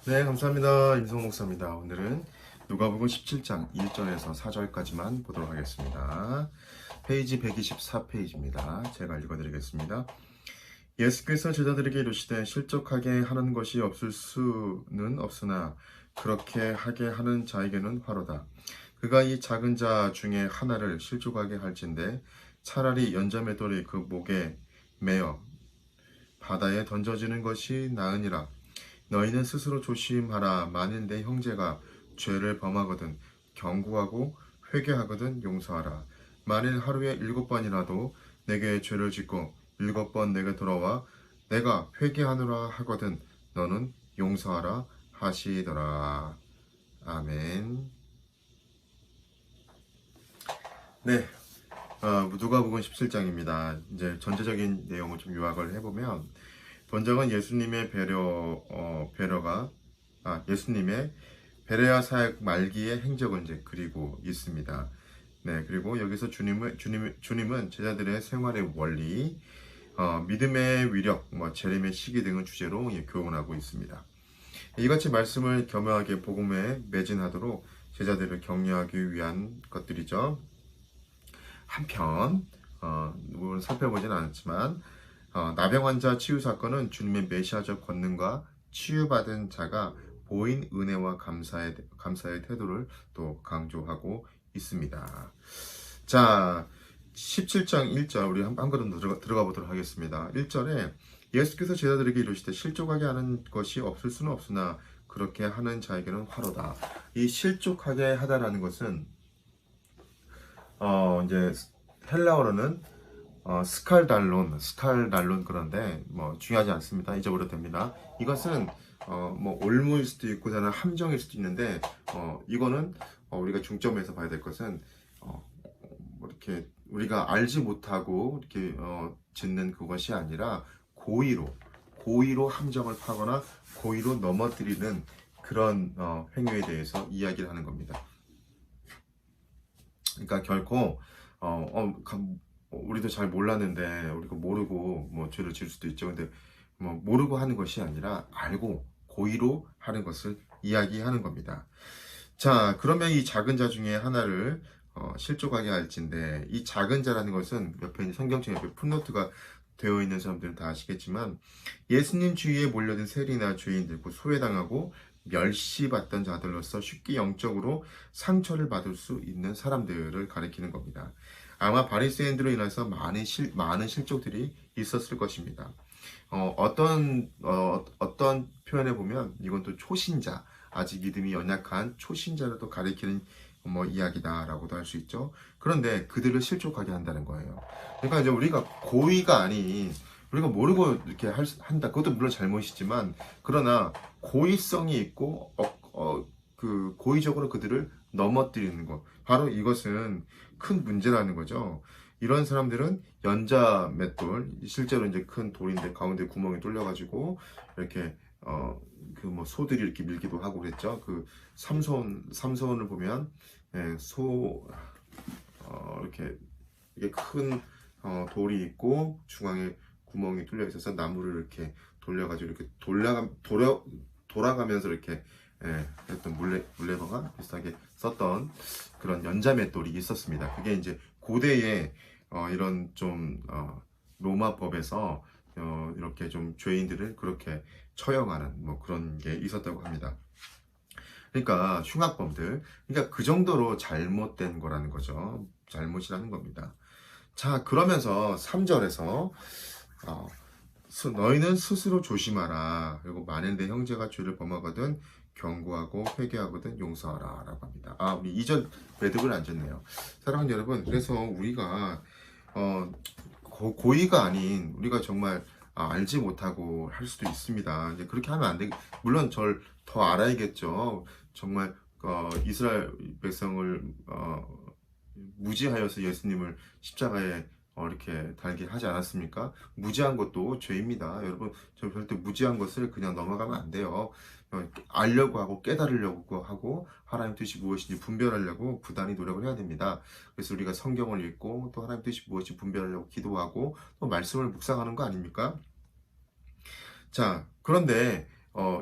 네, 감사합니다. 임성 목사입니다. 오늘은 누가복음 17장 1절에서 4절까지만 보도록 하겠습니다. 페이지 124페이지입니다. 제가 읽어드리겠습니다. 예수께서 제자들에게 이르시되 실족하게 하는 것이 없을 수는 없으나 그렇게 하게 하는 자에게는 화로다. 그가 이 작은 자 중에 하나를 실족하게 할진대 차라리 연자맷돌이 그 목에 매어 바다에 던져지는 것이 나으니라. 너희는 스스로 조심하라. 만일 내 형제가 죄를 범하거든 경고하고 회개하거든 용서하라. 만일 하루에 7번이라도 내게 죄를 짓고 7번 내게 돌아와 내가 회개하노라 하거든 너는 용서하라 하시더라. 아멘. 네, 누가복음 17장입니다. 이제 전체적인 내용을 좀 요약을 해보면 본적은 예수님의 배려가 예수님의 베레아 사역 말기의 행적을 이제 그리고 있습니다. 네, 그리고 여기서 주님은 제자들의 생활의 원리, 믿음의 위력, 재림의 시기 등을 주제로 교훈하고 있습니다. 이같이 말씀을 겸허하게 복음에 매진하도록 제자들을 격려하기 위한 것들이죠. 한편, 물론 살펴보진 않았지만 나병 환자 치유 사건은 주님의 메시아적 권능과 치유받은 자가 보인 은혜와 감사의 태도를 또 강조하고 있습니다. 자, 17장 1절 우리 한 걸음 들어가 보도록 하겠습니다. 1절에 예수께서 제자들에게 이르시되 실족하게 하는 것이 없을 수는 없으나 그렇게 하는 자에게는 화로다. 이 실족하게 하다라는 것은 이제 헬라어로는 스칼달론 그런데 중요하지 않습니다. 잊어버려도 됩니다. 이것은 올무일 수도 있고 다른 함정일 수도 있는데 이거는 우리가 중점에서 봐야 될 것은 이렇게 우리가 알지 못하고 이렇게 짓는 그것이 아니라 고의로 함정을 파거나 고의로 넘어뜨리는 그런 행위에 대해서 이야기를 하는 겁니다. 그러니까 결코 우리도 잘 몰랐는데 우리가 모르고 죄를 지을 수도 있죠. 근데 모르고 하는 것이 아니라 알고 고의로 하는 것을 이야기하는 겁니다. 자, 그러면 이 작은 자 중에 하나를 실족하게 할진데 이 작은 자라는 것은 옆에 성경책 옆에 풋노트가 되어 있는 사람들은 다 아시겠지만 예수님 주위에 몰려든 세리나 죄인들, 소외당하고 멸시받던 자들로서 쉽게 영적으로 상처를 받을 수 있는 사람들을 가리키는 겁니다. 아마 바리새인들로 인해서 많은 실족들이 있었을 것입니다. 어떤 표현에 보면 이건 또 초신자, 아직 믿음이 연약한 초신자를 또 가리키는 이야기다라고도 할 수 있죠. 그런데 그들을 실족하게 한다는 거예요. 그러니까 이제 우리가 고의가 아닌 우리가 모르고 이렇게 한다. 그것도 물론 잘못이지만 그러나 고의성이 있고 그 고의적으로 그들을 넘어뜨리는 것. 바로 이것은 큰 문제라는 거죠. 이런 사람들은 연자 맷돌, 실제로 이제 큰 돌인데 가운데 구멍이 뚫려가지고 이렇게 소들이 이렇게 밀기도 하고 그랬죠. 그 삼손을 보면 이렇게 이게 큰 돌이 있고 중앙에 구멍이 뚫려 있어서 나무를 이렇게 돌려가지고 이렇게 돌아가면서 이렇게 했던 물레방아 비슷하게 썼던 그런 연자맷돌이 있었습니다. 그게 이제 고대에 이런 좀 로마법에서 이렇게 좀 죄인들을 그렇게 처형하는 그런 게 있었다고 합니다. 그러니까 흉악범들, 그러니까 그 정도로 잘못된 거라는 거죠. 잘못이라는 겁니다. 자, 그러면서 3절에서 너희는 스스로 조심하라. 그리고 만일 내 형제가 죄를 범하거든 경고하고 회개하거든 용서하라 라고 합니다. 우리 2절 매듭을 안 졌네요. 사랑하는 여러분, 그래서 우리가 고의가 아닌 우리가 정말 알지 못하고 할 수도 있습니다. 이제 그렇게 하면 안 돼. 물론 절 더 알아야겠죠. 정말 이스라엘 백성을 무지하여서 예수님을 십자가에 이렇게 달게 하지 않았습니까? 무지한 것도 죄입니다. 여러분, 저 절대 무지한 것을 그냥 넘어가면 안 돼요. 알려고 하고 깨달으려고 하고 하나님 뜻이 무엇인지 분별하려고 부단히 노력을 해야 됩니다. 그래서 우리가 성경을 읽고 또 하나님 뜻이 무엇인지 분별하려고 기도하고 또 말씀을 묵상하는 거 아닙니까? 자, 그런데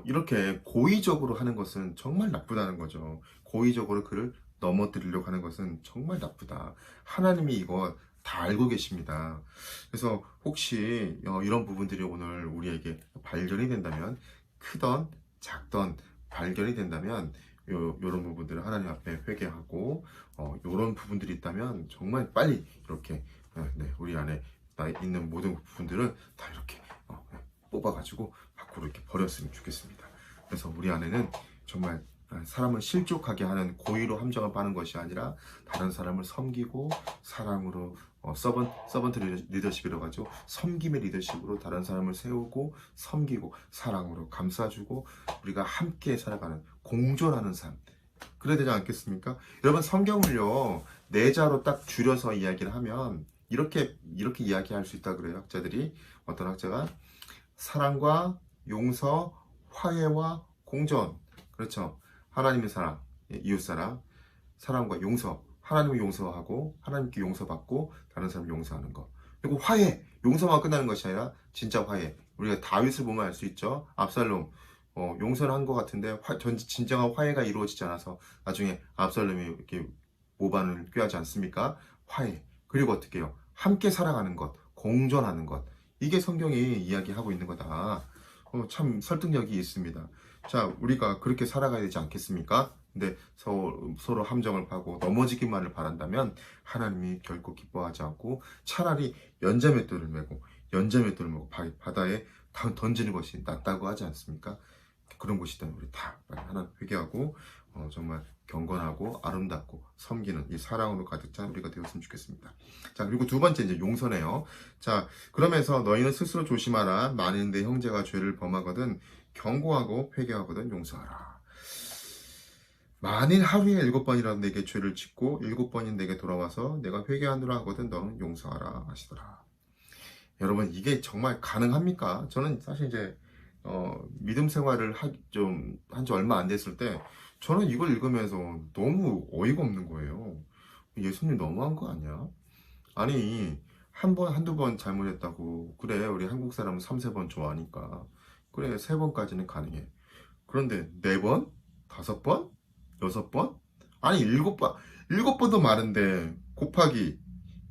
이렇게 고의적으로 하는 것은 정말 나쁘다는 거죠. 고의적으로 그를 넘어뜨리려고 하는 것은 정말 나쁘다. 하나님이 이거 다 알고 계십니다. 그래서 혹시 이런 부분들이 오늘 우리에게 발견이 된다면, 크던 작던 발견이 된다면 요런 부분들을 하나님 앞에 회개하고 요런 부분들이 있다면 정말 빨리 이렇게 우리 안에 있는 모든 부분들을 다 이렇게 뽑아가지고 밖으로 이렇게 버렸으면 좋겠습니다. 그래서 우리 안에는 정말 사람을 실족하게 하는 고의로 함정을 파는 것이 아니라 다른 사람을 섬기고 사랑으로 서번트 리더십이라고 하죠. 섬김의 리더십으로 다른 사람을 세우고 섬기고 사랑으로 감싸주고 우리가 함께 살아가는 공존하는 삶, 그래야 되지 않겠습니까? 여러분, 성경을요 네 자로 딱 줄여서 이야기를 하면 이렇게 이야기할 수 있다 그래요. 학자들이, 어떤 학자가 사랑과 용서, 화해와 공존. 그렇죠. 하나님의 사랑, 이웃사랑, 사랑과 용서. 하나님을 용서하고 하나님께 용서받고 다른 사람 용서하는 것. 그리고 화해. 용서만 끝나는 것이 아니라 진짜 화해. 우리가 다윗을 보면 알 수 있죠. 압살롬 용서를 한 것 같은데 진정한 화해가 이루어지지 않아서 나중에 압살롬이 이렇게 모반을 꾀하지 않습니까? 화해. 그리고 어떻게 해요? 함께 살아가는 것, 공존하는 것. 이게 성경이 이야기하고 있는 거다. 참 설득력이 있습니다. 자, 우리가 그렇게 살아가야 되지 않겠습니까? 근데 서로 함정을 파고 넘어지기만을 바란다면 하나님이 결코 기뻐하지 않고 차라리 연자맷돌을 메고 바다에 던지는 것이 낫다고 하지 않습니까? 그런 곳이 있다면 우리 다 하나님 회개하고 정말 경건하고 아름답고 섬기는 이 사랑으로 가득 찬 우리가 되었으면 좋겠습니다. 자, 그리고 두 번째 이제 용서네요. 자, 그러면서 너희는 스스로 조심하라. 만일 내 형제가 죄를 범하거든 경고하고 회개하거든 용서하라. 만일 하루에 7번이라도 내게 죄를 짓고 7번인 내게 돌아와서 내가 회개하노라 하거든 너는 용서하라 하시더라. 여러분, 이게 정말 가능합니까? 저는 사실 이제 믿음 생활을 한 지 얼마 안 됐을 때 저는 이걸 읽으면서 너무 어이가 없는 거예요. 예수님 너무한 거 아니야? 아니, 한 번, 한두 번 잘못했다고. 그래, 우리 한국 사람은 3-4번 좋아하니까. 그래, 3번까지는 가능해. 그런데 4번? 5번? 6번? 아니, 7번. 7번도 많은데 곱하기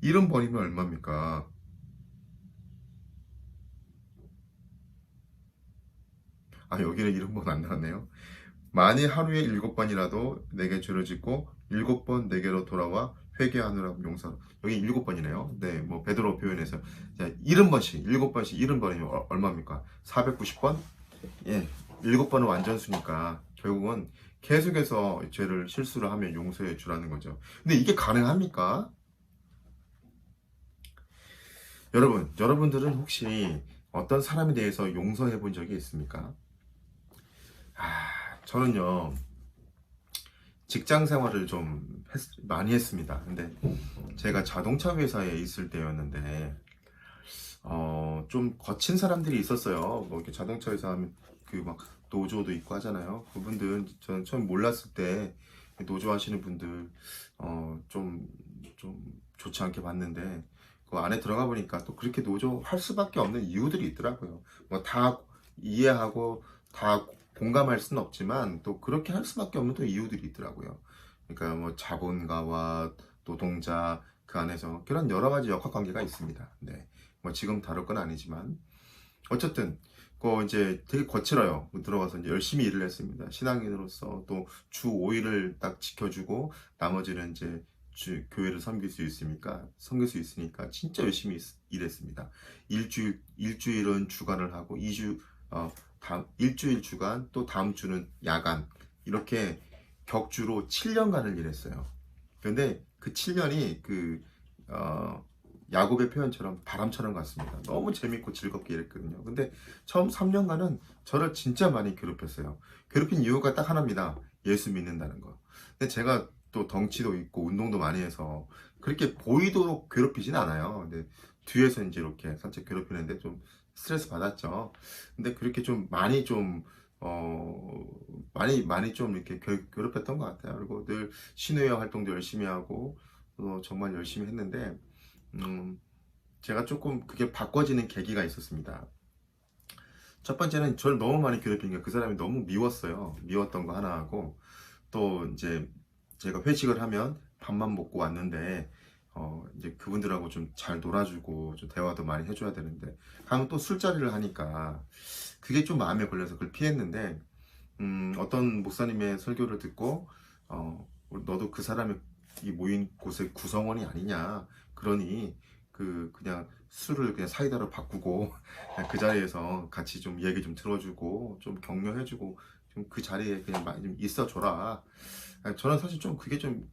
70번이면 얼마입니까? 여기는 70번 안 나왔네요. 만일 하루에 7번이라도 내게 죄를 짓고 7번 내게로 돌아와 회개하느라고 용서. 여기 7번이네요. 네, 뭐 베드로 표현해서 70번씩 7번씩 70번이면 얼마입니까? 490번? 예, 7번은 완전수니까 결국은 계속해서 죄를 실수를 하면 용서해 주라는 거죠. 근데 이게 가능합니까? 여러분들은 혹시 어떤 사람에 대해서 용서해 본 적이 있습니까? 저는요 직장 생활을 좀 많이 했습니다. 근데 제가 자동차 회사에 있을 때였는데 좀 거친 사람들이 있었어요. 뭐 이렇게 자동차 회사 하면 그 막 노조도 있고 하잖아요. 그분들 저는 처음 몰랐을 때 노조 하시는 분들 좀 좋지 않게 봤는데 그 안에 들어가 보니까 또 그렇게 노조 할 수밖에 없는 이유들이 있더라고요. 뭐 다 이해하고 다 공감할 수는 없지만 또 그렇게 할 수밖에 없는 또 이유들이 있더라고요. 그러니까 뭐 자본가와 노동자 그 안에서 그런 여러 가지 역학 관계가 있습니다. 네. 뭐 지금 다룰 건 아니지만 어쨌든 그 이제 되게 거칠어요. 들어가서 이제 열심히 일을 했습니다. 신앙인으로서 또 주 5일을 딱 지켜주고 나머지는 이제 교회를 섬길 수 있으니까 진짜 열심히 일했습니다. 일주일은 주간을 하고 2주 일주일 주간 또 다음 주는 야간 이렇게 격주로 7년간을 일했어요. 그런데 그 7년이 야곱의 표현처럼 바람처럼 갔습니다. 너무 재밌고 즐겁게 일했거든요. 근데 처음 3년간은 저를 진짜 많이 괴롭혔어요. 괴롭힌 이유가 딱 하나입니다. 예수 믿는다는 거. 근데 제가 또 덩치도 있고 운동도 많이 해서 그렇게 보이도록 괴롭히진 않아요. 근데 뒤에서 이제 이렇게 살짝 괴롭히는데 좀 스트레스 받았죠. 근데 그렇게 좀 많이 많이 좀 이렇게 괴롭혔던 것 같아요. 그리고 늘 신우회 활동도 열심히 하고 정말 열심히 했는데 제가 조금 그게 바꿔지는 계기가 있었습니다. 첫 번째는 저를 너무 많이 괴롭힌 게 그 사람이 너무 미웠어요. 미웠던 거 하나 하고, 또 이제 제가 회식을 하면 밥만 먹고 왔는데 이제 그분들하고 좀 잘 놀아주고 좀 대화도 많이 해줘야 되는데 가면 또 술자리를 하니까 그게 좀 마음에 걸려서 그걸 피했는데, 어떤 목사님의 설교를 듣고 너도 그 사람이 이 모인 곳의 구성원이 아니냐, 그러니 그냥 술을 그냥 사이다로 바꾸고 그냥 그 자리에서 같이 좀 얘기 좀 들어주고 좀 격려해주고 좀 그 자리에 그냥 많이 좀 있어줘라. 저는 사실 좀 그게 좀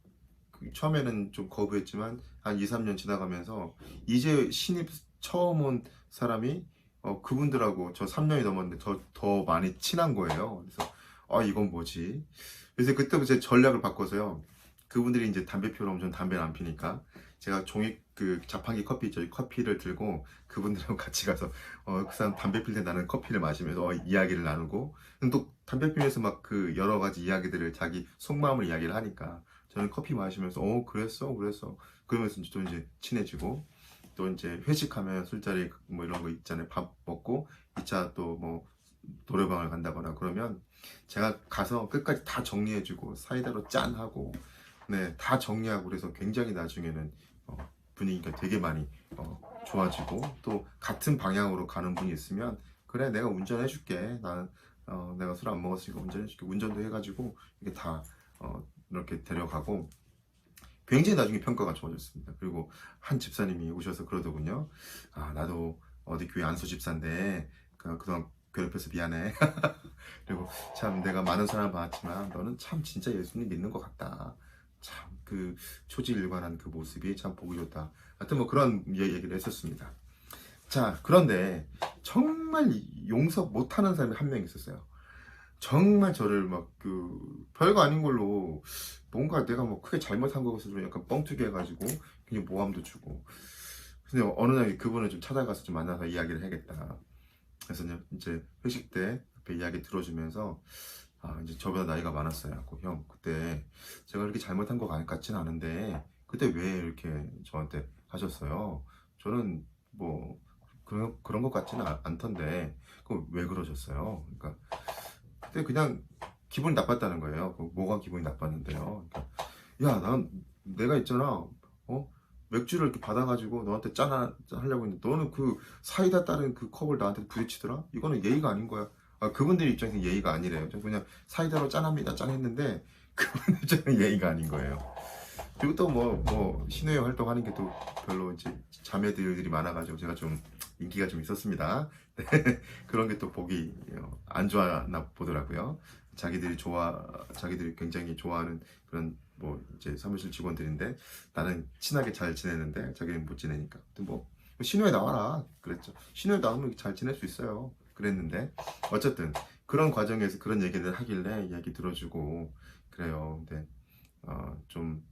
처음에는 좀 거부했지만 한 2, 3년 지나가면서 이제 신입 처음 온 사람이 그분들하고 저 3년이 넘었는데 더 많이 친한 거예요. 그래서 이건 뭐지? 그래서 그때부터 제 전략을 바꿔서요. 그분들이 이제 담배 피우러 오면 전 담배를 안 피니까 제가 종이 그 자판기 커피 있죠. 커피를 들고 그분들하고 같이 가서 그 사람 담배 필 때 나는 커피를 마시면서 이야기를 나누고, 또 담배 피면서 막 그 여러 가지 이야기들을 자기 속마음을 이야기를 하니까 저는 커피 마시면서 그랬어 그러면서 또 이제 친해지고, 또 이제 회식하면 술자리 뭐 이런 거 있잖아요. 밥 먹고 2차 또 뭐 노래방을 간다거나 그러면 제가 가서 끝까지 다 정리해주고 사이다로 짠하고 네, 다 정리하고 그래서 굉장히 나중에는 분위기가 되게 많이 좋아지고, 또 같은 방향으로 가는 분이 있으면 그래 내가 운전해줄게, 나는 내가 술 안 먹었으니까 운전해줄게, 운전도 해가지고 이게 다 이렇게 데려가고 굉장히 나중에 평가가 좋아졌습니다. 그리고 한 집사님이 오셔서 그러더군요. 나도 어디 교회 안수 집사인데 그동안 괴롭혀서 미안해. 그리고 참 내가 많은 사람을 봤지만 너는 참 진짜 예수님 믿는 것 같다. 참 그 초지일관한 그 모습이 참 보기 좋다. 하여튼 뭐 그런 얘기를 했었습니다. 자, 그런데 정말 용서 못하는 사람이 한 명 있었어요. 정말 저를 막 별거 아닌 걸로 뭔가 내가 뭐 크게 잘못한 것을 좀 약간 뻥튀기 해가지고 그냥 모함도 주고. 근데 어느 날 그분을 좀 찾아가서 좀 만나서 이야기를 해야겠다. 그래서 이제 회식 때 옆에 이야기 들어주면서 이제 저보다 나이가 많았어요. 형, 그때 제가 이렇게 잘못한 것 같지는 않은데 그때 왜 이렇게 저한테 하셨어요? 저는 뭐 그런 것 같지는 않던데 그럼 왜 그러셨어요? 그러니까 그때 그냥 기분이 나빴다는 거예요. 뭐가 기분이 나빴는데요? 그러니까 내가 있잖아. 맥주를 이렇게 받아가지고 너한테 하려고 했는데 너는 그 사이다 따른 그 컵을 나한테 부딪히더라? 이거는 예의가 아닌 거야. 그분들 입장에서 예의가 아니래요. 저 그냥 사이다로 짠합니다. 짠했는데 그분 입장에서 예의가 아닌 거예요. 그리고 또 신호회 활동하는 게 또 별로 이제 자매들이 많아가지고 제가 좀 인기가 좀 있었습니다. 그런 게 또 보기 안 좋아나 보더라고요. 자기들이 굉장히 좋아하는 그런 뭐 이제 사무실 직원들인데 나는 친하게 잘 지내는데 자기는 못 지내니까 뭐 신호에 나와라 그랬죠. 신호에 나오면 잘 지낼 수 있어요. 그랬는데 어쨌든 그런 과정에서 그런 얘기를 하길래 이야기 들어주고 그래요. 근데 좀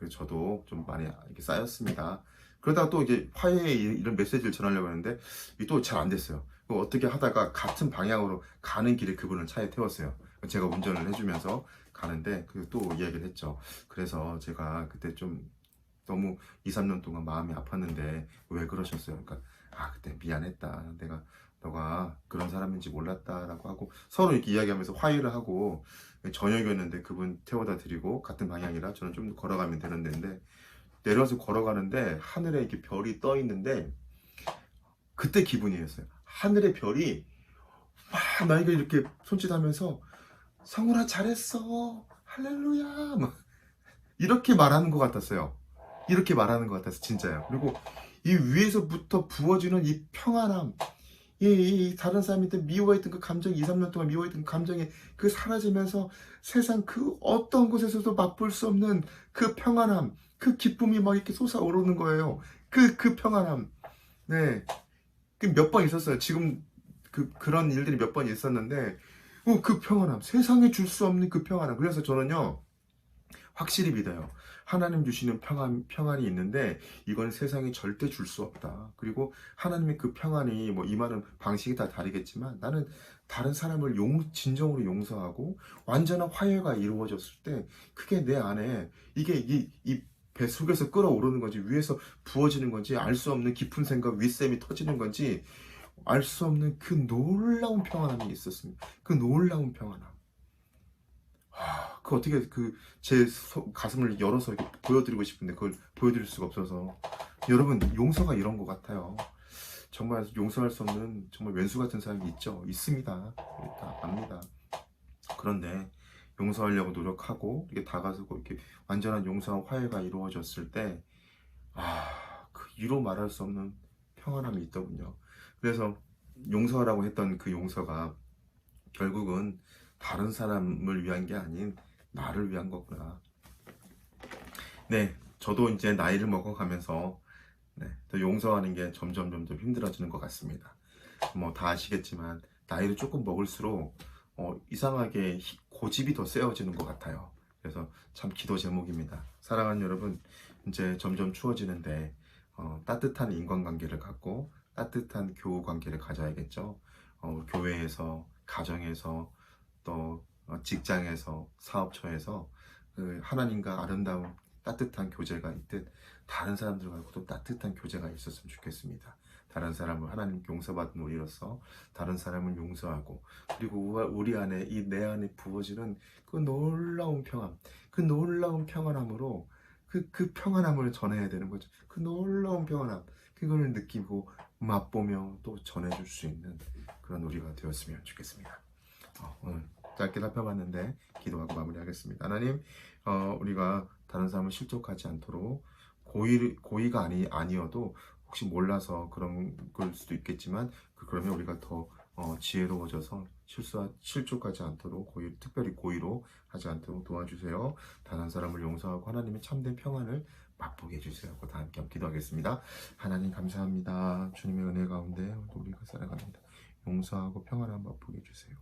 저도 좀 많이 이렇게 쌓였습니다. 그러다가 또 이제 화해의 이런 메시지를 전하려고 했는데 이게 또 잘 안 됐어요. 어떻게 하다가 같은 방향으로 가는 길에 그분을 차에 태웠어요. 제가 운전을 해주면서 가는데 또 이야기를 했죠. 그래서 제가 그때 좀 너무 2, 3년 동안 마음이 아팠는데 왜 그러셨어요? 그러니까 그때 미안했다. 너가 그런 사람인지 몰랐다라고 하고 서로 이렇게 이야기하면서 화해를 하고, 저녁이었는데 그분 태워다 드리고 같은 방향이라 저는 좀 걸어가면 되는 데인데 내려서 걸어가는데 하늘에 이렇게 별이 떠 있는데 그때 기분이었어요. 하늘의 별이 막 나에게 이렇게 손짓하면서 성훈아 잘했어 할렐루야 막 이렇게 말하는 것 같았어요. 이렇게 말하는 것 같아서 진짜요. 그리고 이 위에서부터 부어지는 이 평안함, 이 다른 사람한테 미워했던 그 감정이 2, 3년 동안 미워했던 그 감정이 사라지면서 세상 그 어떤 곳에서도 맛볼 수 없는 그 평안함, 그 기쁨이 막 이렇게 솟아오르는 거예요. 그 평안함. 네. 몇 번 있었어요. 지금 그런 일들이 몇 번 있었는데 그 평안함, 세상에 줄 수 없는 그 평안함. 그래서 저는요 확실히 믿어요. 하나님 주시는 평안이 있는데 이건 세상에 절대 줄 수 없다. 그리고 하나님의 그 평안이 뭐 임하는 방식이 다 다르겠지만 나는 다른 사람을 진정으로 용서하고 완전한 화해가 이루어졌을 때 그게 내 안에 이게 이 배 속에서 끓어오르는 건지 위에서 부어지는 건지 알 수 없는 깊은 생각 윗샘이 터지는 건지 알 수 없는 그 놀라운 평안함이 있었습니다. 그 놀라운 평안함. 그 어떻게 그 제 가슴을 열어서 이렇게 보여드리고 싶은데 그걸 보여드릴 수가 없어서 여러분 용서가 이런 것 같아요. 정말 용서할 수 없는 정말 왼수 같은 사람이 있죠. 있습니다. 다 압니다. 그런데 용서하려고 노력하고 이렇게 다가서고 이렇게 완전한 용서와 화해가 이루어졌을 때 그 이로 말할 수 없는 평안함이 있더군요. 그래서 용서하라고 했던 그 용서가 결국은 다른 사람을 위한 게 아닌 나를 위한 거구나. 네, 저도 이제 나이를 먹어가면서 더 용서하는 게 점점 힘들어지는 것 같습니다. 뭐 다 아시겠지만 나이를 조금 먹을수록 이상하게 고집이 더 세워지는 것 같아요. 그래서 참 기도 제목입니다. 사랑하는 여러분, 이제 점점 추워지는데 따뜻한 인간관계를 갖고 따뜻한 교우 관계를 가져야겠죠. 교회에서, 가정에서, 또 직장에서, 사업처에서 그 하나님과 아름다운 따뜻한 교제가 있듯 다른 사람들과도 따뜻한 교제가 있었으면 좋겠습니다. 다른 사람을 하나님 용서받은 우리로서 다른 사람을 용서하고, 그리고 우리 안에 내 안에 부어지는 그 놀라운 평안, 그 놀라운 평안함으로 그 평안함을 전해야 되는 거죠. 그 놀라운 평안함, 그걸 느끼고 맛보며 또 전해줄 수 있는 그런 우리가 되었으면 좋겠습니다. 오늘 짧게 살펴봤는데 기도하고 마무리하겠습니다. 하나님, 우리가 다른 사람을 실족하지 않도록 고의가 아니어도 혹시 몰라서 그런 걸 수도 있겠지만 그러면 우리가 더 지혜로워져서 실족하지 않도록 특별히 고의로 하지 않도록 도와주세요. 다른 사람을 용서하고 하나님의 참된 평안을 맛보게 해주세요. 다 함께 기도하겠습니다. 하나님 감사합니다. 주님의 은혜 가운데 우리가 살아갑니다. 용서하고 평안을 맛보게 해주세요.